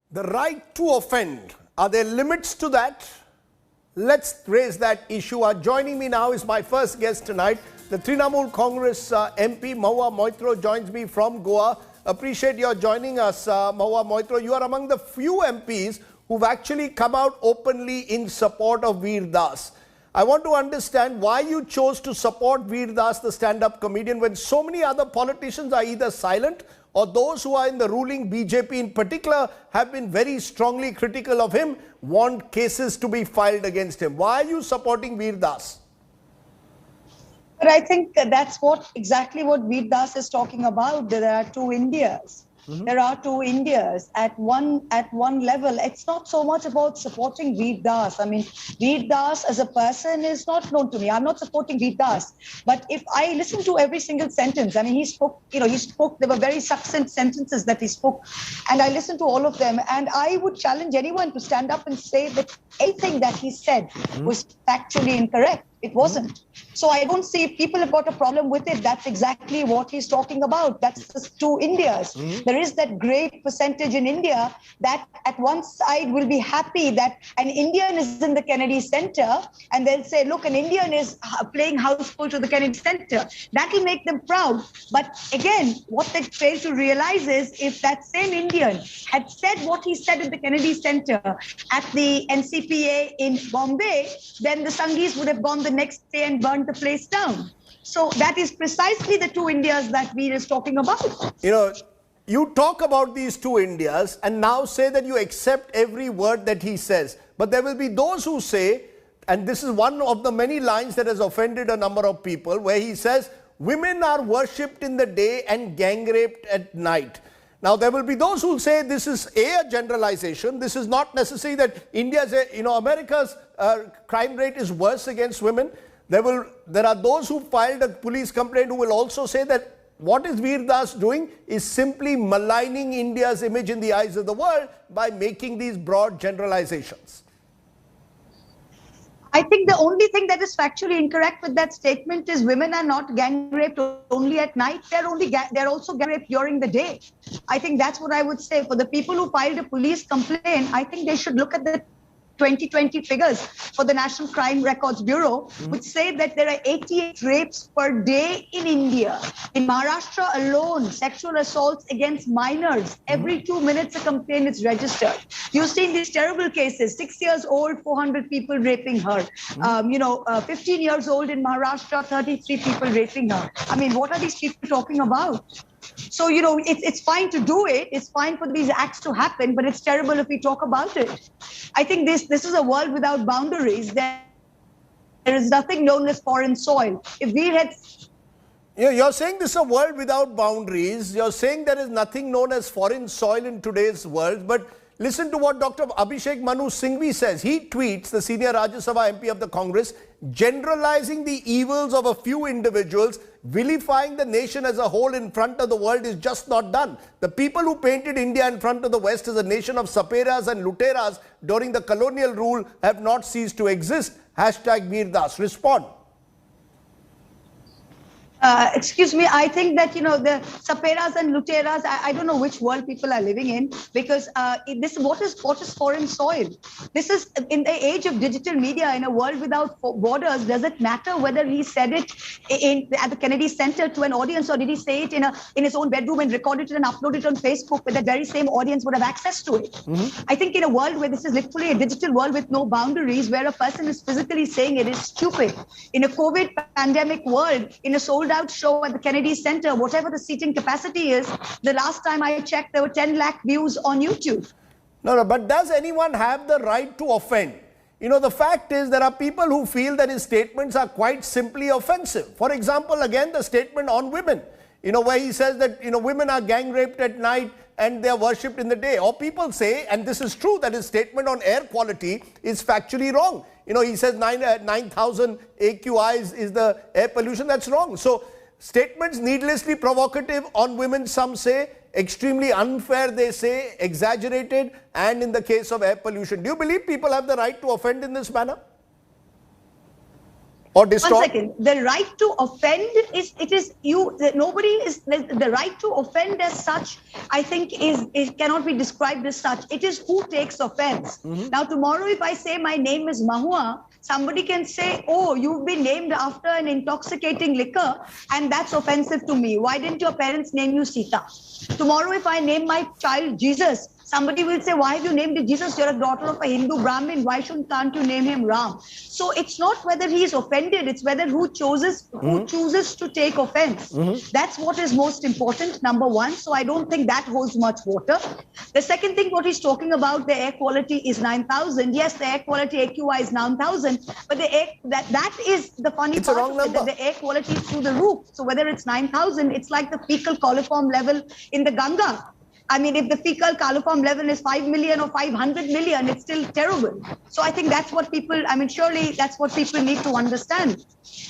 The right to offend. Are there limits to that? Let's raise that issue. Joining me now is my first guest tonight, the Trinamool Congress MP, Mahua Moitra, joins me from Goa. Appreciate your joining us, Mahua Moitra. You are among the few MPs who've actually come out openly in support of Veer Das. I want to understand why you chose to support Veer Das, the stand-up comedian, when so many other politicians are either silent or those who are in the ruling BJP in particular have been very strongly critical of him, want cases to be filed against him. Why are you supporting Veer Das? But I think that's exactly what Veer Das is talking about. There are two Indias. There are two Indias at one level. It's not so much about supporting Veer Das. I mean, Veer Das as a person is not known to me. I'm not supporting Veer Das. But if I listen to every single sentence, I mean, he spoke, there were very succinct sentences that he spoke. And I listened to all of them. And I would challenge anyone to stand up and say that anything that he said was factually incorrect. It wasn't. So I don't see if people have got a problem with it. That's exactly what he's talking about. That's the two Indias. There is that great percentage in India that at one side will be happy that an Indian is in the Kennedy Center, and they'll say, look, an Indian is playing houseful to the Kennedy Center. That will make them proud. But again, what they fail to realize is if that same Indian had said what he said at the Kennedy Center at the NCPA in Bombay, then the Sanghis would have gone the next day and burned the place down. So that is precisely the two Indias that Veer is talking about. You talk about these two Indias and now say that you accept every word that he says. But there will be those who say, and this is one of the many lines that has offended a number of people, where he says, women are worshipped in the day and gang raped at night. Now, there will be those who say this is a generalization. This is not necessary that America's crime rate is worse against women. There are those who filed a police complaint who will also say that what is Veer Das doing is simply maligning India's image in the eyes of the world by making these broad generalizations. I think the only thing that is factually incorrect with that statement is women are not gang raped only at night. They're also gang raped during the day. I think that's what I would say. For the people who filed a police complaint, I think they should look at the 2020 figures for the National Crime Records Bureau, which say that there are 88 rapes per day in India. In Maharashtra alone, sexual assaults against minors, every 2 minutes a complaint is registered. You've seen these terrible cases, 6 years old, 400 people raping her. 15 years old in Maharashtra, 33 people raping her. I mean, what are these people talking about? So, it's fine to do it. It's fine for these acts to happen, but it's terrible if we talk about it. I think this is a world without boundaries. There is nothing known as foreign soil. If we had... You're saying this is a world without boundaries. You're saying there is nothing known as foreign soil in today's world. But listen to what Dr. Abhishek Manu Singhvi says. He tweets, the senior Rajya Sabha MP of the Congress, generalizing the evils of a few individuals, vilifying the nation as a whole in front of the world is just not done. The people who painted India in front of the West as a nation of saperas and luteras during the colonial rule have not ceased to exist. Hashtag Veer Das. Respond. Excuse me, I think that, the saperas and luteras, I don't know which world people are living in, because what is foreign soil? This is in the age of digital media, in a world without borders. Does it matter whether he said it at the Kennedy Center to an audience, or did he say it in his own bedroom and recorded it and uploaded it on Facebook, where that very same audience would have access to it? I think in a world where this is literally a digital world with no boundaries, where a person is physically saying it is stupid. In a COVID pandemic world, in a sold-out show at the Kennedy Center, whatever the seating capacity is, the last time I checked, there were 10 lakh views on YouTube. No, but does anyone have the right to offend? The fact is there are people who feel that his statements are quite simply offensive. For example, again, the statement on women, where he says that, women are gang raped at night and they are worshipped in the day. Or people say, and this is true, that his statement on air quality is factually wrong. He says 9,000 AQIs is the air pollution. That's wrong. So statements needlessly provocative on women, some say, extremely unfair, they say, exaggerated, and in the case of air pollution. Do you believe people have the right to offend in this manner? or distort? One second. The right to offend nobody is, the right to offend as such, I think it cannot be described as such. It is who takes offense. Now, tomorrow, if I say my name is Mahua, somebody can say, oh, you've been named after an intoxicating liquor, and that's offensive to me. Why didn't your parents name you Sita? Tomorrow, if I name my child Jesus, somebody will say, why have you named it Jesus? You're a daughter of a Hindu Brahmin. Why can't you name him Ram? So it's not whether he is offended, it's whether who chooses to take offense. That's what is most important, number one. So I don't think that holds much water. The second thing, what he's talking about, the air quality is 9,000. Yes, the air quality AQI is 9,000, but the air, that is the funny it's part a wrong of it, number. that the air quality is through the roof. So whether it's 9,000, it's like the fecal coliform level in the Ganga. I mean, if the fecal coliform level is 5 million or 500 million, it's still terrible. So I think that's what people, I mean, surely that's what people need to understand.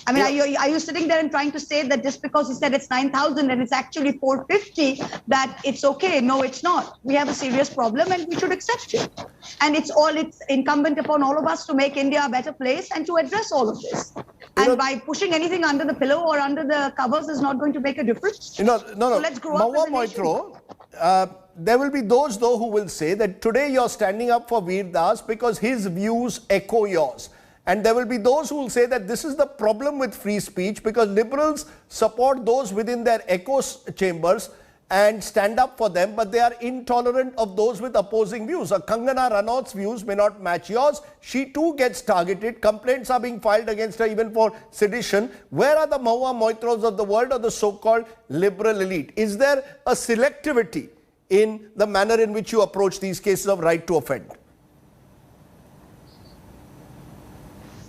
I mean, are you sitting there and trying to say that just because he said it's 9,000 and it's actually 450, that it's okay? No, it's not. We have a serious problem and we should accept it. And it's incumbent upon all of us to make India a better place and to address all of this. And by pushing anything under the pillow or under the covers is not going to make a difference. No. So let's grow up Mahua as a nation. Moitra, there will be those, though, who will say that today you're standing up for Veer Das because his views echo yours. And there will be those who will say that this is the problem with free speech because liberals support those within their echo chambers and stand up for them, but they are intolerant of those with opposing views. Kangana Ranaut's views may not match yours. She too gets targeted. Complaints are being filed against her even for sedition. Where are the Mahua Moitras of the world or the so-called liberal elite? Is there a selectivity in the manner in which you approach these cases of right to offend?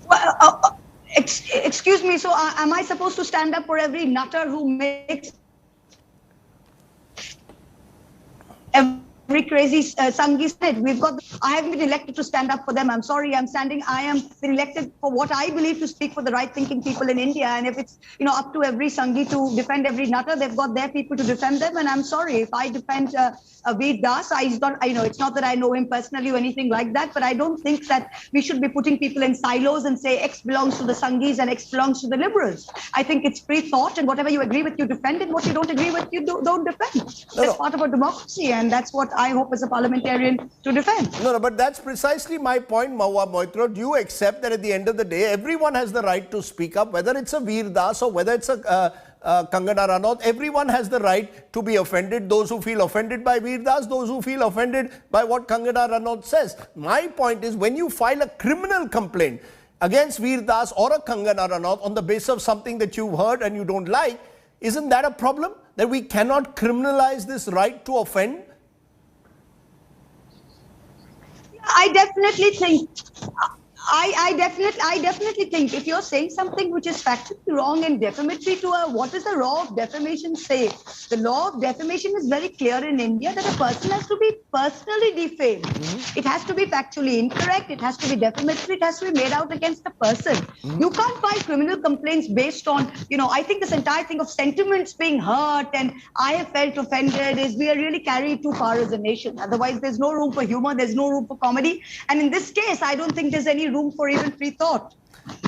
Well, excuse me, so am I supposed to stand up for every nutter who makes every crazy Sangi said? I haven't been elected to stand up for them. I'm sorry, I am elected for what I believe to speak for the right thinking people in India. And if it's, up to every Sangi to defend every nutter, they've got their people to defend them. And I'm sorry, if I defend Veer Das, it's not that I know him personally or anything like that, but I don't think that we should be putting people in silos and say X belongs to the Sangis and X belongs to the liberals. I think it's free thought, and whatever you agree with, you defend, and what you don't agree with, you don't defend. That's part of a democracy, and that's what I hope as a parliamentarian to defend. No, but that's precisely my point, Mahua Moitra. Do you accept that at the end of the day, everyone has the right to speak up, whether it's a Veer Das or whether it's a Kangana Ranaut? Everyone has the right to be offended. Those who feel offended by Veer Das, those who feel offended by what Kangana Ranaut says. My point is, when you file a criminal complaint against Veer Das or a Kangana Ranaut on the basis of something that you've heard and you don't like, isn't that a problem? That we cannot criminalize this right to offend? I definitely think if you're saying something which is factually wrong and defamatory to what does the law of defamation say? The law of defamation is very clear in India that a person has to be personally defamed. It has to be factually incorrect. It has to be defamatory. It has to be made out against a person. You can't file criminal complaints based on, I think this entire thing of sentiments being hurt and I have felt offended is we are really carried too far as a nation. Otherwise, there's no room for humor. There's no room for comedy. And in this case, I don't think there's any room for even free thought.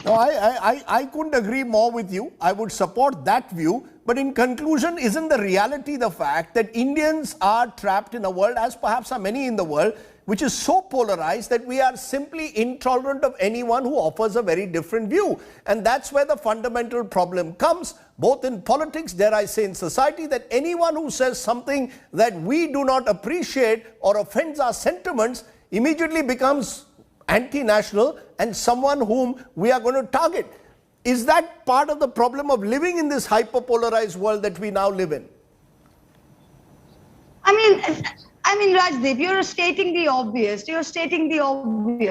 No, I couldn't agree more with you. I would support that view. But in conclusion, isn't the reality the fact that Indians are trapped in a world, as perhaps are many in the world, which is so polarized that we are simply intolerant of anyone who offers a very different view? And that's where the fundamental problem comes, both in politics, dare I say in society, that anyone who says something that we do not appreciate or offends our sentiments immediately becomes anti-national and someone whom we are going to target. Is that part of the problem of living in this hyper-polarized world that we now live in? I mean, Rajdeep, you're stating the obvious.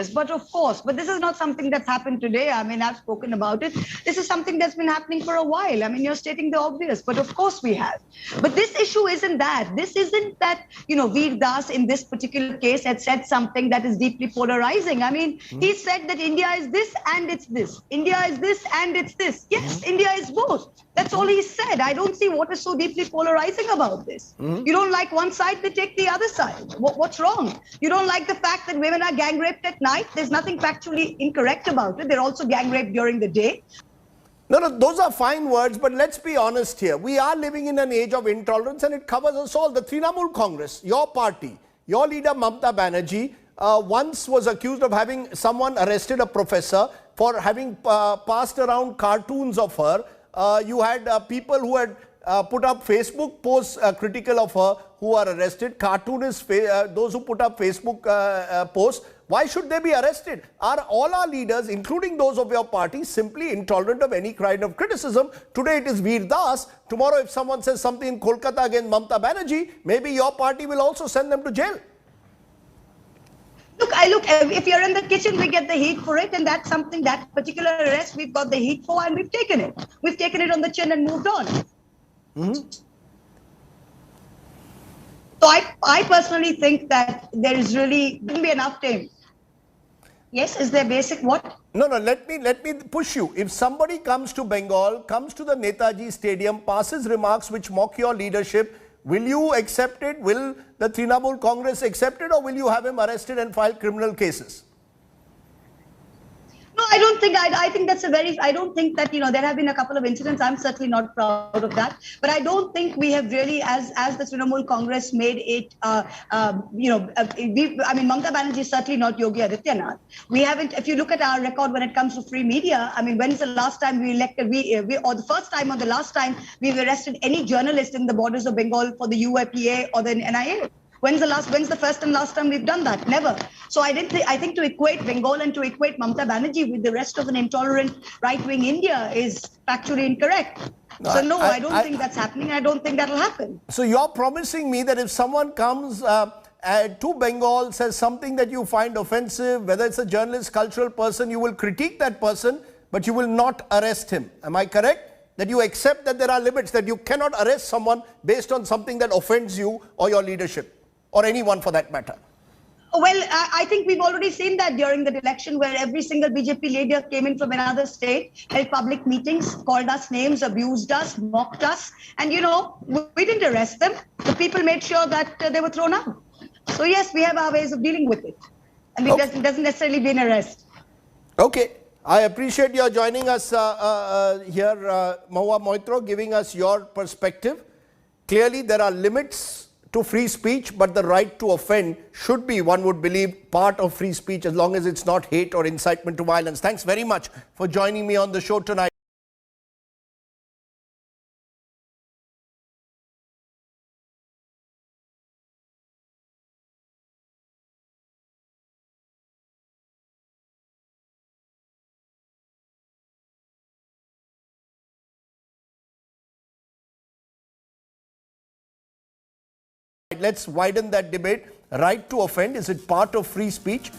But of course, this is not something that's happened today. I mean, I've spoken about it. This is something that's been happening for a while. I mean, you're stating the obvious, but of course we have. But this issue isn't that. This isn't that, Veer Das in this particular case had said something that is deeply polarizing. I mean, he said that India is this and it's this. India is this and it's this. Yes, India is both. That's all he said. I don't see what is so deeply polarizing about this. You don't like one side, they take the other side. What's wrong? You don't like the fact that women are gang raped at night. There's nothing factually incorrect about it. They're also gang raped during the day. No, no, those are fine words, but let's be honest here. We are living in an age of intolerance and it covers us all. The Trinamool Congress, your party, your leader Mamata Banerjee once was accused of having someone arrested, a professor, for having passed around cartoons of her. You had people who had put up Facebook posts critical of her who are arrested. Cartoonists, those who put up Facebook posts. Why should they be arrested? Are all our leaders, including those of your party, simply intolerant of any kind of criticism? Today it is Veer Das. Tomorrow if someone says something in Kolkata against Mamata Banerjee, maybe your party will also send them to jail. Look, if you're in the kitchen, we get the heat for it. And that's something, that particular arrest, we've got the heat for and we've taken it. We've taken it on the chin and moved on. So I personally think that there is really, shouldn't be enough time. Yes, is there basic what? No, no, let me push you. If somebody comes to Bengal, comes to the Netaji Stadium, passes remarks which mock your leadership, will you accept it? Will the Trinamool Congress accept it, or will you have him arrested and file criminal cases? No, I don't think, I think that's a very, I don't think that, there have been a couple of incidents. I'm certainly not proud of that. But I don't think we have really, as the Trinamool Congress made it, I mean, Mamata Banerjee is certainly not Yogi Adityanath. We haven't, if you look at our record when it comes to free media, I mean, when is the last time we elected, or the first time or the last time we've arrested any journalist in the borders of Bengal for the UAPA or the NIA? When's the first and last time we've done that? Never. So I think to equate Bengal and to equate Mamata Banerjee with the rest of an intolerant right-wing India is factually incorrect. So no, I don't think that's happening. I don't think that'll happen. So you're promising me that if someone comes to Bengal, says something that you find offensive, whether it's a journalist, cultural person, you will critique that person, but you will not arrest him. Am I correct? That you accept that there are limits, that you cannot arrest someone based on something that offends you or your leadership, or anyone for that matter? Well, I think we've already seen that during the election, where every single BJP leader came in from another state, held public meetings, called us names, abused us, mocked us. And, we didn't arrest them. The people made sure that they were thrown out. So, yes, we have our ways of dealing with it. And it doesn't necessarily mean arrest. Okay. I appreciate your joining us here, Mahua Moitra, giving us your perspective. Clearly, there are limits to free speech, but the right to offend should be, one would believe, part of free speech as long as it's not hate or incitement to violence. Thanks very much for joining me on the show tonight. Let's widen that debate. Right to offend, is it part of free speech?